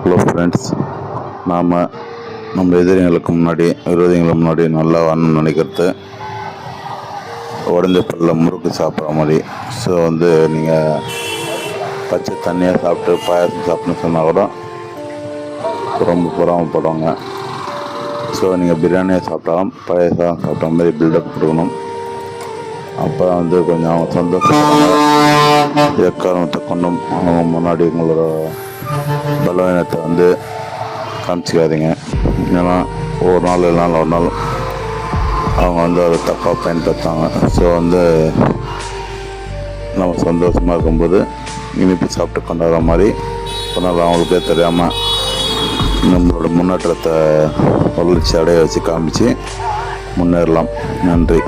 Hello friends, நாம் நம்ம எதிரிங்களுக்கு முன்னாடி விரோதிங்களுக்கு முன்னாடி நல்லா வரணும்னு நினைக்கிறது உடஞ்ச பல்ல முறுக்கு சாப்பிட்ற மாதிரி. ஸோ நீங்கள் பச்சை தண்ணியாக சாப்பிட்டு பாயாசம் சாப்பிட்ணுன்னு சொன்னால் கூட ரொம்ப பொறாமப்படுவாங்க. ஸோ நீங்கள் பிரியாணியை சாப்பிட்டாலும் பாயாசம் சாப்பிட்ட மாதிரி பில்டப் கொடுக்கணும். அப்போ கொஞ்சம் அவங்க சந்தோஷப்படுவாங்க. எக்காரணத்தை கொண்டும் அவங்க முன்னாடி உங்களோட பலவீனத்தை காமிச்சிக்காதீங்க. ஏன்னா ஒரு நாள் இல்லைனாலும் ஒரு நாள் அவங்க அதை தப்பாக பயன்படுத்தாங்க. ஸோ நம்ம சந்தோஷமாக இருக்கும்போது இனிப்பு சாப்பிட்டு கொண்டாடுற மாதிரி ஒரு நாள் அவங்களுக்கே தெரியாமல் நம்மளோட முன்னேற்றத்தை வளர்ச்சி அடைய வச்சு காமிச்சு முன்னேறலாம். நன்றி.